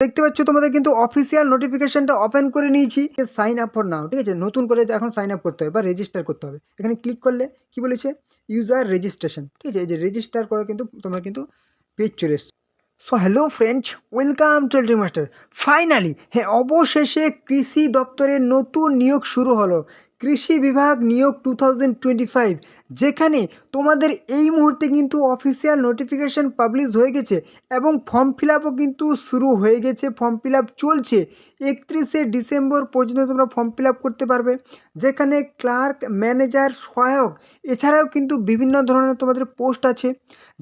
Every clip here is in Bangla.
দেখতে পাচ্ছ তোমাদের কিন্তু অফিসিয়াল নোটিফিকেশনটা ওপেন করে নিয়েছি। সাইন আপ ফর নাও, ঠিক আছে? নতুন করে এখন সাইন আপ করতে হবে বা রেজিস্টার করতে হবে। এখানে ক্লিক করলে কি বলেছে, ইউজার রেজিস্ট্রেশন, ঠিক আছে? এই যে রেজিস্টার করে কিন্তু তোমার কিন্তু পেজ চলে এসছে। So hello friends, welcome to LT master. Finally হ্যাঁ, অবশেষে কৃষি দপ্তরের নতুন নিয়োগ শুরু হলো। কৃষি বিভাগ নিয়োগ 2025, যেখানে তোমাদের এই মুহূর্তে কিন্তু অফিসিয়াল নোটিফিকেশান পাবলিশ হয়ে গেছে এবং ফর্ম ফিল আপও কিন্তু শুরু হয়ে গেছে। ফর্ম ফিল আপ চলছে 31শে ডিসেম্বর পর্যন্ত তোমরা ফর্ম ফিল আপ করতে পারবে, যেখানে ক্লার্ক, ম্যানেজার, সহায়ক, এছাড়াও কিন্তু বিভিন্ন ধরনের তোমাদের পোস্ট আছে,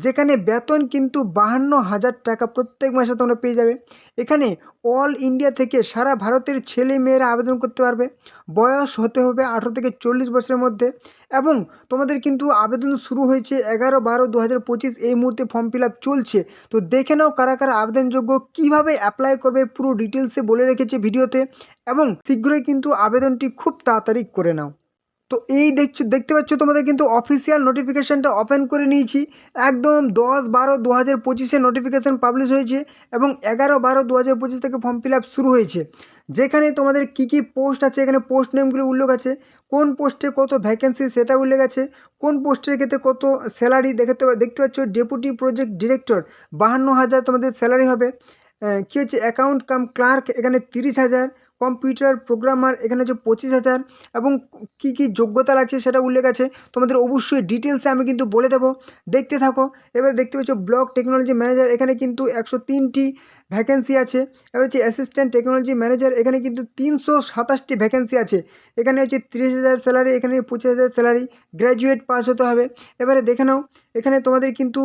যেখানে বেতন কিন্তু 52,000 টাকা প্রত্যেক মাসে তোমরা পেয়ে যাবে। এখানে অল ইন্ডিয়া থেকে সারা ভারতের ছেলে মেয়েরা আবেদন করতে পারবে। বয়স হতে হবে 18 থেকে 40 বছরের মধ্যে এবং তোমাদের কিন্তু আবেদন শুরু হয়েছে 11/12/2025। এই মুহূর্তে ফর্ম ফিল আপ চলছে। তো দেখে নাও কারা কারা আবেদনযোগ্য, কীভাবে অ্যাপ্লাই করবে পুরো ডিটেলসে বলে রেখেছে ভিডিওতে, এবং শীঘ্রই কিন্তু আবেদনটি খুব তাড়াতাড়ি করে নাও। তো এই দেখতে পাচ্ছ তোমাদের কিন্তু অফিসিয়াল নোটিফিকেশানটা ওপেন করে নিয়েছি। একদম 10/12/2025 নোটিফিকেশান পাবলিশ হয়েছে এবং 11/12/2025 থেকে ফর্ম ফিল আপ শুরু হয়েছে, যেখানে তোমাদের কী কী পোস্ট আছে, এখানে পোস্ট নেমগুলো উল্লেখ আছে, কোন পোস্টে কত ভ্যাকেন্সি সেটা উল্লেখ আছে, কোন পোস্টের ক্ষেত্রে কত স্যালারি দেখতে পাচ্ছ। ডেপুটি প্রজেক্ট ডিরেক্টর 52,000 তোমাদের স্যালারি হবে। কী হচ্ছে, অ্যাকাউন্ট কাম ক্লার্ক এখানে 30,000, কম্পিউটার প্রোগ্রামার এখানে হচ্ছে 25,000 এবং কী কী যোগ্যতা লাগছে সেটা উল্লেখ আছে। তোমাদের অবশ্যই ডিটেলসে আমি কিন্তু বলে দেবো, দেখতে থাকো। এবার দেখতে পাচ্ছ ব্লক টেকনোলজি ম্যানেজার, এখানে কিন্তু 103টি ভ্যাকেন্সি আছে। এবার হচ্ছে অ্যাসিস্ট্যান্ট টেকনোলজি ম্যানেজার, এখানে কিন্তু 327টি ভ্যাকেন্সি আছে। এখানে হচ্ছে 30,000 স্যালারি, এখানে 25,000 স্যালারি, গ্র্যাজুয়েট পাস হতে হবে। এবারে দেখে নাও, এখানে তোমাদের কিন্তু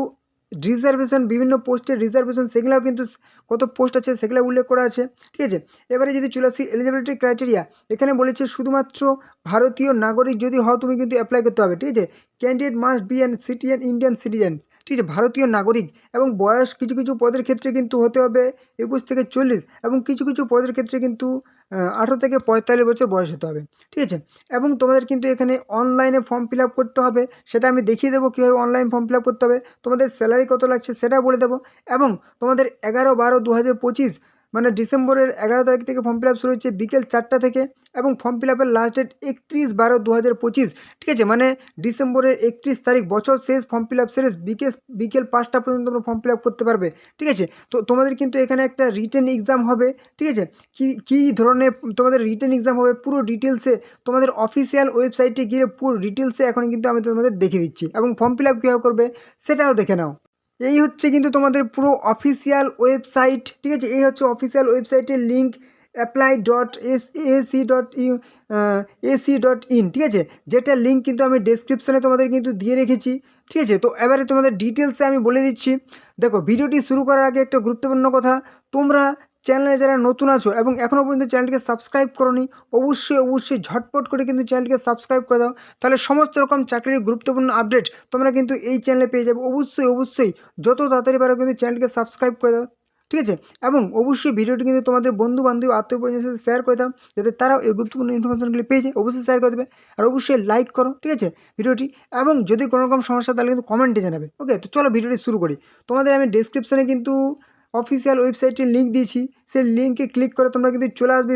রিজার্ভেশন, বিভিন্ন পোস্টের রিজার্ভেশন, সেগুলোও কিন্তু কত পোস্ট আছে সেগুলো উল্লেখ করা আছে, ঠিক আছে? এবারে যদি চলে আসি এলিজিবিলিটি ক্রাইটেরিয়া, এখানে বলেছে শুধুমাত্র ভারতীয় নাগরিক যদি হও তুমি কিন্তু অ্যাপ্লাই করতে হবে, ঠিক আছে? Candidate must be an citizen, Indian citizen, ঠিক আছে? ভারতীয় নাগরিক। এবং বয়স কিছু কিছু পদের ক্ষেত্রে কিন্তু হতে হবে 21 থেকে 40 এবং কিছু কিছু পদের ক্ষেত্রে কিন্তু 18 থেকে 45 বছর বয়স হতে হবে, ঠিক আছে? এবং তোমাদের কিন্তু এখানে অনলাইনে ফর্ম ফিল আপ করতে হবে, সেটা আমি দেখিয়ে দেবো কীভাবে অনলাইন ফর্ম ফিল আপ করতে হবে। তোমাদের স্যালারি কত লাগছে সেটা বলে দেবো এবং তোমাদের 11/12/2025 মানে ডিসেম্বরের 11 তারিখ থেকে ফর্ম ফিল আপ শুরু হচ্ছে বিকেল 4টা থেকে এবং ফর্ম ফিল আপের লাস্ট ডেট 31/12/2025, ঠিক আছে? মানে ডিসেম্বরের 31 তারিখ, বছর শেষ, ফর্ম ফিল আপ শেষ বিকেল 5টা পর্যন্ত তোমরা ফর্ম ফিল আপ করতে পারবে, ঠিক আছে? তো তোমাদের কিন্তু এখানে একটা রিটেন এক্সাম হবে, ঠিক আছে? কী ধরনের তোমাদের রিটেন এক্সাম হবে পুরো ডিটেলসে তোমাদের অফিসিয়াল ওয়েবসাইটে গিয়ে পুরো ডিটেলসে এখন কিন্তু আমি তোমাদের দেখিয়ে দিচ্ছি, এবং ফর্ম ফিল আপ কীভাবে করবে সেটাও দেখে নাও। এই হচ্ছে কিন্তু তোমাদের পুরো অফিসিয়াল ওয়েবসাইট, ঠিক আছে? এই হচ্ছে অফিসিয়াল ওয়েবসাইটের লিঙ্ক, apply.ac.in, ঠিক আছে? যেটার লিঙ্ক কিন্তু আমি ডেসক্রিপশনে তোমাদের কিন্তু দিয়ে রেখেছি, ঠিক আছে? তো এবারে তোমাদের ডিটেলসে আমি বলে দিচ্ছি। দেখো, ভিডিওটি শুরু করার আগে একটা গুরুত্বপূর্ণ কথা, তোমরা চ্যানেলে যারা নতুন আছো এবং এখনও পর্যন্ত চ্যানেলটিকে সাবস্ক্রাইব করোনি, অবশ্যই ঝটপট করে কিন্তু চ্যানেলটিকে সাবস্ক্রাইব করে দাও। তাহলে সমস্ত রকম চাকরির গুরুত্বপূর্ণ আপডেট তোমরা কিন্তু এই চ্যানেলে পেয়ে যাবে। অবশ্যই যত তাড়াতাড়ি পারো কিন্তু চ্যানেলটিকে সাবস্ক্রাইব করে দাও, ঠিক আছে? এবং অবশ্যই ভিডিওটি কিন্তু তোমাদের বন্ধু-বান্ধব, আত্মীয়-পরিজনের সাথে শেয়ার করে দাও, যাতে তারাও এই গুরুত্বপূর্ণ ইনফরমেশনগুলি পেয়ে যায়। অবশ্যই শেয়ার করে দেবে আর অবশ্যই লাইক করো, ঠিক আছে, ভিডিওটি। এবং যদি কোনো রকম সমস্যা তাহলে কিন্তু কমেন্টে জানাবে। ওকে, তো চলো ভিডিওটি শুরু করি। তোমাদের আমি ডেসক্রিপশনে কিন্তু অফিসিয়াল ওয়েবসাইটের লিঙ্ক দিয়েছি, সেই লিঙ্কে ক্লিক করে তোমরা কিন্তু চলে আসবে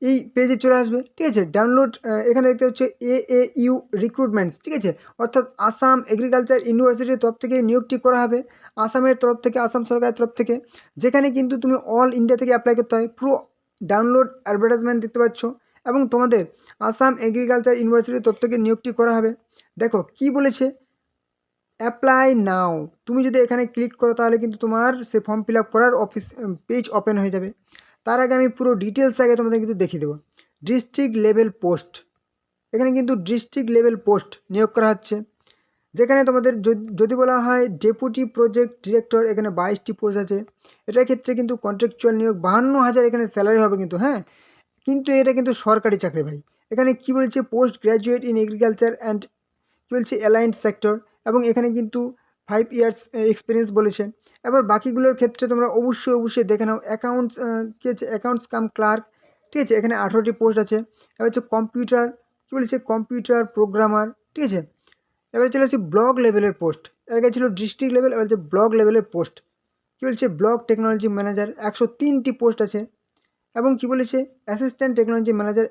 এই পেজে চলে আসবে, ঠিক আছে? ডাউনলোড, এখানে দেখতে হচ্ছে AAU রিক্রুটমেন্টস, ঠিক আছে? অর্থাৎ আসাম এগ্রিকালচার ইউনিভার্সিটির তরফ থেকে নিয়োগটি করা হবে, আসামের তরফ থেকে, আসাম সরকারের তরফ থেকে, যেখানে কিন্তু তুমি অল ইন্ডিয়া থেকে অ্যাপ্লাই করতে হয়। পুরো ডাউনলোড অ্যাডভার্টাইজমেন্ট দেখতে পাচ্ছ এবং তোমাদের আসাম এগ্রিকালচার ইউনিভার্সিটির তরফ থেকে নিয়োগটি করা হবে। দেখো কি বলেছে, অ্যাপ্লাই নাও। তুমি যদি এখানে ক্লিক করো তাহলে কিন্তু তোমার সে ফর্ম ফিল আপ করার পেজ ওপেন হয়ে যাবে। তার আগে আমি পুরো ডিটেলস আগে তোমাদের কিন্তু দেখিয়ে দেবো। ডিস্ট্রিক্ট লেভেল পোস্ট, এখানে কিন্তু ডিস্ট্রিক্ট লেভেল পোস্ট নিয়োগ করা হচ্ছে, যেখানে তোমাদের যদি বলা হয় ডেপুটি প্রজেক্ট ডিরেক্টর, এখানে 22টি পোস্ট আছে। এটার ক্ষেত্রে কিন্তু কন্ট্রাকচুয়াল নিয়োগ, 52,000 এখানে স্যালারি হবে কিন্তু, হ্যাঁ, কিন্তু এটা কিন্তু সরকারি চাকরি ভাই। এখানে কি বলছে, post graduate in agriculture and কী বলছে অ্যালাইন্ড সেক্টর, এবং এখানে কিন্তু 5 ইয়ার্স এক্সপিরিয়েন্স বলেছে। এবার বাকিগুলোর ক্ষেত্রে তোমরা অবশ্যই দেখে নাও। অ্যাকাউন্টস, কী আছে, অ্যাকাউন্টস কাম ক্লার্ক, ঠিক আছে? এখানে 18টি পোস্ট আছে। এবার হচ্ছে কম্পিউটার, কী বলেছে, কম্পিউটার প্রোগ্রামার, ঠিক আছে? এবারে চলে আসছি ব্লক লেভেলের পোস্ট। এর আগে ছিল ডিস্ট্রিক্ট লেভেল, এবার হচ্ছে ব্লক লেভেলের পোস্ট। কী বলছে ব্লক টেকনোলজি ম্যানেজার 103টি পোস্ট আছে, এবং কি বলেছে অ্যাসিস্ট্যান্ট টেকনোলজি ম্যানেজার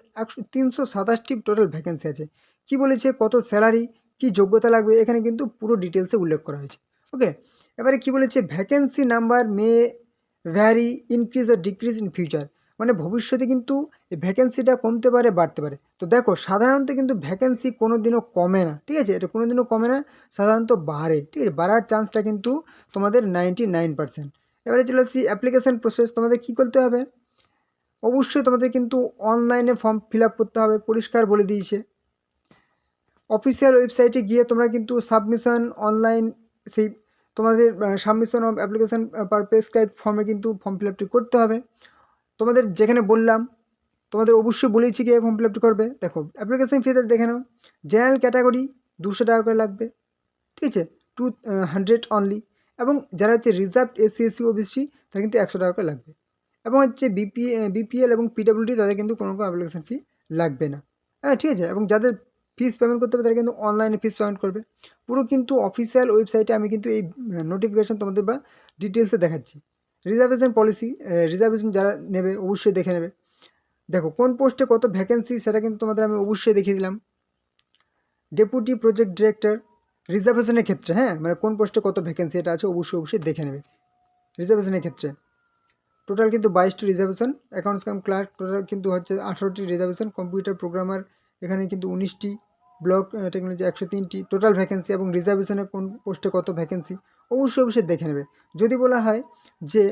327টি টোটাল ভ্যাকেন্সি আছে। কি বলেছে কত স্যালারি, কি যোগ্যতা লাগবে, এখানে কিন্তু পুরো ডিটেলসে উল্লেখ করা হয়েছে। ওকে, এবারে কি বলেছে vacancy number may vary increase আর ডিক্রিজ ইন ফিউচার, মানে ভবিষ্যতে কিন্তু এই ভ্যাকেন্সিটা কমতে পারে বাড়তে পারে। তো দেখো সাধারণত কিন্তু ভ্যাকেন্সি কোনো দিনও কমে না, ঠিক আছে, এটা কোনো দিনও কমে না, সাধারণত বাড়ে, ঠিক আছে, বাড়ার চান্সটা কিন্তু তোমাদের 99%। এবারে চলে আসছি অ্যাপ্লিকেশান প্রসেস। তোমাদের কী করতে হবে, অবশ্যই তোমাদের কিন্তু অনলাইনে ফর্ম ফিল আপ করতে হবে, পরিষ্কার বলে দিয়েছে। অফিসিয়াল ওয়েবসাইটে গিয়ে তোমরা কিন্তু সাবমিশন অনলাইন, সেই তোমাদের submission of application per prescribe ফর্মে কিন্তু ফর্ম ফিল আপটি করতে হবে। তোমাদের যেখানে বললাম তোমাদের অবশ্যই বলেছি গিয়ে ফর্ম ফিল আপটি করবে। দেখো অ্যাপ্লিকেশান ফিতে দেখে নাও, জেনারেল ক্যাটাগরি 200 টাকা করে লাগবে, ঠিক আছে, 200 অনলি, এবং যারা হচ্ছে রিজার্ভ এসসি এসসি ওবিসি তারা কিন্তু 100 টাকা করে লাগবে, এবং হচ্ছে বিপিএল এবং পিডব্লিউডি তাদের কিন্তু কোনো রকম অ্যাপ্লিকেশন ফি লাগবে না। হ্যাঁ, ঠিক আছে, এবং যাদের ফিস পেমেন্ট করতে হবে তারা কিন্তু অনলাইনে ফিস পেমেন্ট করবে। পুরো কিন্তু অফিসিয়াল ওয়েবসাইটে আমি কিন্তু এই নোটিফিকেশান তোমাদের বা ডিটেলসে দেখাচ্ছি। রিজার্ভেশন পলিসি, রিজার্ভেশন যারা নেবে অবশ্যই দেখে নেবে। দেখো কোন পোস্টে কত ভ্যাকেন্সি সেটা কিন্তু তোমাদের আমি অবশ্যই দেখিয়ে দিলাম। ডেপুটি প্রজেক্ট ডিরেক্টর রিজার্ভেশনের ক্ষেত্রে, হ্যাঁ, মানে কোন পোস্টে কত ভ্যাকেন্সি এটা আছে অবশ্যই দেখে নেবে। রিজার্ভেশনের ক্ষেত্রে টোটাল কিন্তু 22টি reservation, accounts cum clerk total কিন্তু হচ্ছে 18টি রিজার্ভেশন, কম্পিউটার প্রোগ্রামার এখানে কিন্তু 19টি, ব্লক টেকনোলজি 103টি, টোটাল ভ্যাকেন্সি এবং রিজার্ভেশনে কোন পোস্টে কত ভ্যাকেন্সি অবশ্যই দেখে নেবে। যদি বলা হয় যে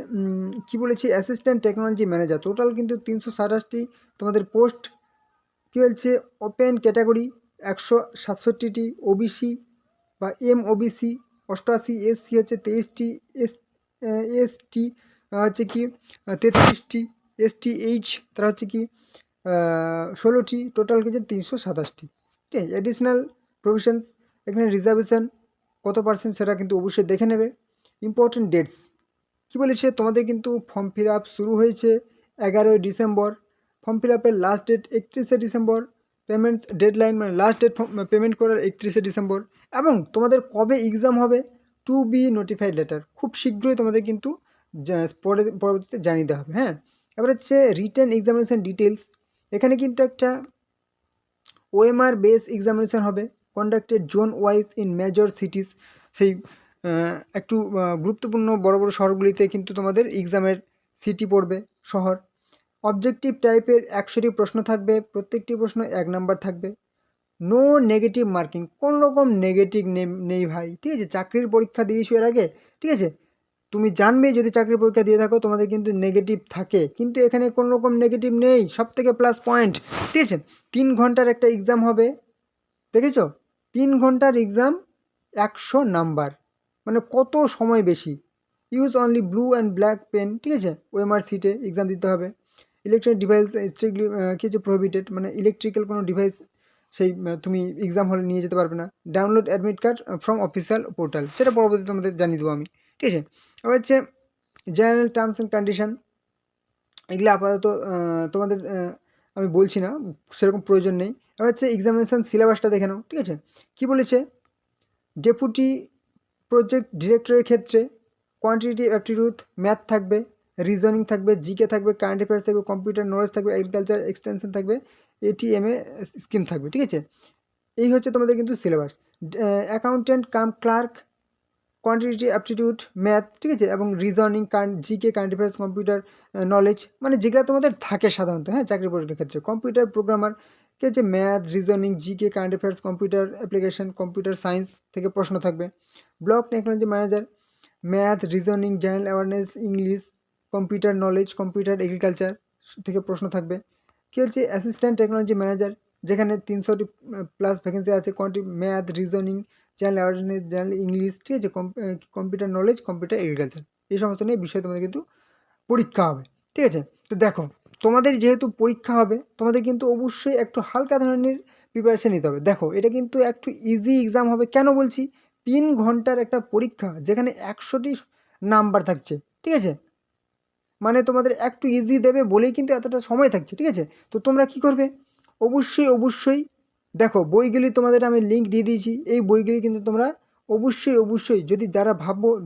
কি বলেছি অ্যাসিস্ট্যান্ট টেকনোলজি ম্যানেজার, টোটাল কিন্তু 327টি তোমাদের পোস্ট। কী বলছে ওপেন ক্যাটাগরি 167টি, ওবিসি বা ওবিসি 88, এসসি হচ্ছে 23টি, এসটি হচ্ছে কি 33টি, এইচ তারা হচ্ছে কি 16টি, টোটাল কিছু 327টি, ঠিক আছে। অ্যাডিশনাল প্রভিশনস এখানে রিজার্ভেশন কত পার্সেন্ট সেটা কিন্তু অবশ্যই দেখে নেবে। ইম্পর্টেন্ট ডেটস কী বলেছে তোমাদের কিন্তু ফর্ম ফিল আপ শুরু হয়েছে 11ই ডিসেম্বর, ফর্ম ফিল আপের লাস্ট ডেট 31শে ডিসেম্বর, পেমেন্টস ডেডলাইন মানে লাস্ট ডেট পেমেন্ট করার 31শে ডিসেম্বর, এবং তোমাদের কবে এক্সাম হবে টু বি নোটিফাইড লেটার, খুব শীঘ্রই তোমাদের কিন্তু পরবর্তীতে জানিয়ে দেওয়া হবে। হ্যাঁ, এবার হচ্ছে রিটেন এক্সামিনেশান ডিটেলস, এখানে কিন্তু একটা ওএমআর বেস এক্সামিনেশান হবে, conducted zone wise in major cities, সেই একটু গুরুত্বপূর্ণ বড় বড় শহরগুলিতে কিন্তু তোমাদের এক্সামের সিটি পড়বে শহর। অবজেক্টিভ টাইপের 100টি প্রশ্ন থাকবে, প্রত্যেকটি প্রশ্ন 1 নাম্বার থাকবে। নো নেগেটিভ মার্কিং, কোনো রকম নেগেটিভ নেই ভাই, ঠিক আছে, চাকরির পরীক্ষা দিয়েছো এর আগে, ঠিক আছে, তুমি জানবে যদি চাকরির পরীক্ষা দিয়ে থাকো তোমাদের কিন্তু নেগেটিভ থাকে, কিন্তু এখানে কোনো রকম নেগেটিভ নেই, সব থেকে প্লাস পয়েন্ট, ঠিক আছে। 3 ঘন্টার একটা এক্সাম হবে, দেখেছো, 3 ঘন্টার এক্সাম 100 নাম্বার, মানে কত সময় বেশি। Use only blue and black pen, ঠিক আছে, ওএমআর সিটে এক্সাম দিতে হবে। ইলেকট্রনিক ডিভাইস স্ট্রিক্টলি কী হচ্ছে প্রহিবিটেড, মানে ইলেকট্রিক্যাল কোনো ডিভাইস সেই তুমি এক্সাম হলে নিয়ে যেতে পারবে না। Download admit card from official portal, সেটা পরবর্তীতে তোমাদের জানিয়ে দেবো আমি, ঠিক আছে। এবার হচ্ছে জেনারেল টার্মস অ্যান্ড কন্ডিশন, এগুলো আপাতত তোমাদের আমি বলছি না, সেরকম প্রয়োজন নেই। এবার হচ্ছে এক্সামিনেশান সিলেবাসটা দেখে নাও, ঠিক আছে। কী বলেছে ডেপুটি প্রজেক্ট ডিরেক্টরের ক্ষেত্রে কোয়ান্টিটেটিভ অ্যাপটিটিউড ম্যাথ থাকবে, রিজনিং থাকবে, জিকে থাকবে, কারেন্ট অ্যাফেয়ার্স থাকবে, কম্পিউটার নলেজ থাকবে, এগ্রিকালচার এক্সটেনশন থাকবে, এটিএমএ স্কিম থাকবে, ঠিক আছে। এই হচ্ছে তোমাদের কিন্তু syllabus. Accountant cum clerk quantitative aptitude math, ঠিক আছে, এবং reasoning GK current affairs computer knowledge, মানে যেগুলো তোমাদের থাকে সাধারণত, হ্যাঁ, চাকরি পরীক্ষার ক্ষেত্রে। কম্পিউটার প্রোগ্রামার কি হচ্ছে math, reasoning, GK, current affairs, computer application, computer science থেকে প্রশ্ন থাকবে। Block technology manager math, reasoning, general awareness, English, computer knowledge, computer agriculture থেকে প্রশ্ন থাকবে। কী হচ্ছে অ্যাসিস্ট্যান্ট টেকনোলজি ম্যানেজার, যেখানে 300টি প্লাস ভ্যাকেন্সি আছে, math, reasoning, general awareness, general English, ঠিক আছে, কম্পিউটার নলেজ, কম্পিউটার এগ্রিকালচার, এই সমস্ত নিয়ে বিষয় তোমাদের কিন্তু পরীক্ষা হবে, ঠিক আছে। তো দেখো তোমাদের যেহেতু পরীক্ষা হবে তোমাদের কিন্তু অবশ্যই একটু হালকা ধরনের প্রিপারেশান নিতে হবে। দেখো এটা কিন্তু একটু ইজি এক্সাম হবে, কেন বলছি, 3 ঘন্টার একটা পরীক্ষা যেখানে 100টি নাম্বার থাকছে, ঠিক আছে, মানে তোমাদের একটু ইজি দেবে বলেই কিন্তু এতটা সময় থাকছে, ঠিক আছে। তো তোমরা কি করবে, অবশ্যই দেখো বইগুলি তোমাদের আমি লিঙ্ক দিয়ে দিয়েছি, এই বইগুলি কিন্তু তোমরা অবশ্যই যদি যারা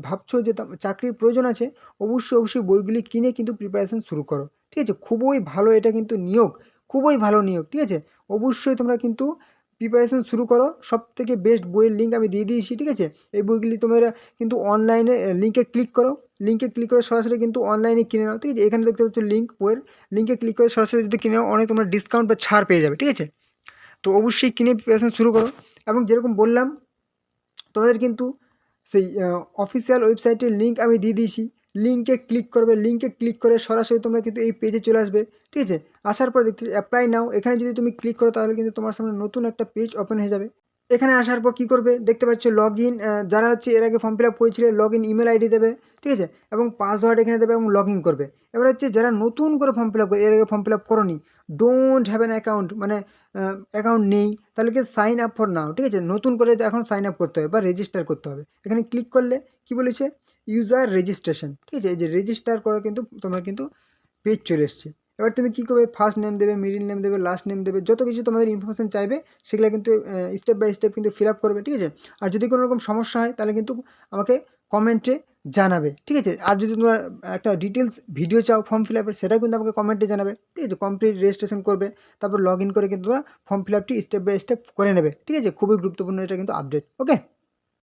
ভাবছো যে চাকরির প্রয়োজন আছে, অবশ্যই বইগুলি কিনে কিন্তু প্রিপারেশন শুরু করো। ঠিক আছে? খুবই ভালো, এটা কিন্তু নিয়োগ, খুবই ভালো নিয়োগ। ঠিক আছে? অবশ্যই তোমরা কিন্তু প্রিপারেশন শুরু করো। সবথেকে বেস্ট বইয়ের লিঙ্ক আমি দিয়ে দিয়েছি। ঠিক আছে? এই বইগুলি তোমরা কিন্তু অনলাইনে লিঙ্কে ক্লিক করো। লিঙ্কে ক্লিক করে সরাসরি কিন্তু অনলাইনে কিনে নাও। ঠিক আছে? এখানে দেখতে পাচ্ছ লিঙ্ক, বইয়ের লিঙ্কে ক্লিক করে সরাসরি যদি কিনে নাও, অনেক তোমরা ডিসকাউন্ট বা ছাড় পেয়ে যাবে। ঠিক আছে? তো অবশ্যই কিনে প্রিপারেশন শুরু করো। এবং যেরকম বললাম, তোমাদের কিন্তু সেই অফিসিয়াল ওয়েবসাইটের লিঙ্ক আমি দিয়ে দিয়েছি। লিঙ্কে ক্লিক করবে, লিঙ্কে ক্লিক করে সরাসরি তোমরা কিন্তু এই পেজে চলে আসবে। ঠিক আছে? আসার পর দেখতে অ্যাপ্লাই নাও, এখানে যদি তুমি ক্লিক করো তাহলে কিন্তু তোমার সামনে নতুন একটা পেজ ওপেন হয়ে যাবে। এখানে আসার পর কী করবে দেখতে পাচ্ছ, লগ ইন, যারা হচ্ছে এর আগে ফর্ম ফিল আপ করেছিলে লগ ইন ইমেল আইডি দেবে। ঠিক আছে? এবং পাসওয়ার্ড এখানে দেবে এবং লগ ইন করবে। এবার হচ্ছে যারা নতুন করে ফর্ম ফিল আপ করে, এর আগে ফর্ম ফিল আপ করোনি, ডোন্ট হ্যাভ অ্যান অ্যাকাউন্ট, মানে অ্যাকাউন্ট নেই, তাহলে কি সাইন আপ ফর নাও। ঠিক আছে? নতুন করে এখন সাইন আপ করতে হবে বা রেজিস্টার করতে হবে। এখানে ক্লিক করলে কি বলেছে, ইউজার রেজিস্ট্রেশন। ঠিক আছে? এই যে রেজিস্টার করা কিন্তু তোমার কিন্তু পেজ চলে এসছে। এবার তুমি কী করবে, ফার্স্ট নেম দেবে, মিডিল নেম দেবে, লাস্ট নেম দেবে, যত কিছু তোমাদের ইনফরমেশান চাইবে সেগুলো কিন্তু স্টেপ বাই স্টেপ কিন্তু ফিল আপ করবে। ঠিক আছে? আর যদি কোনো রকম সমস্যা হয় তাহলে কিন্তু আমাকে কমেন্টে জানাবে। ঠিক আছে? আর যদি তোমরা একটা ডিটেলস ভিডিও চাও ফর্ম ফিল আপের, সেটাও কিন্তু আমাকে কমেন্টে জানাবে। ঠিক আছে? কমপ্লিট রেজিস্ট্রেশন করবে, তারপর লগ ইন করে কিন্তু তোমরা ফর্ম ফিল আপটি স্টেপ বাই স্টেপ করে নেবে। ঠিক আছে? খুবই গুরুত্বপূর্ণ এটা কিন্তু আপডেট। ওকে?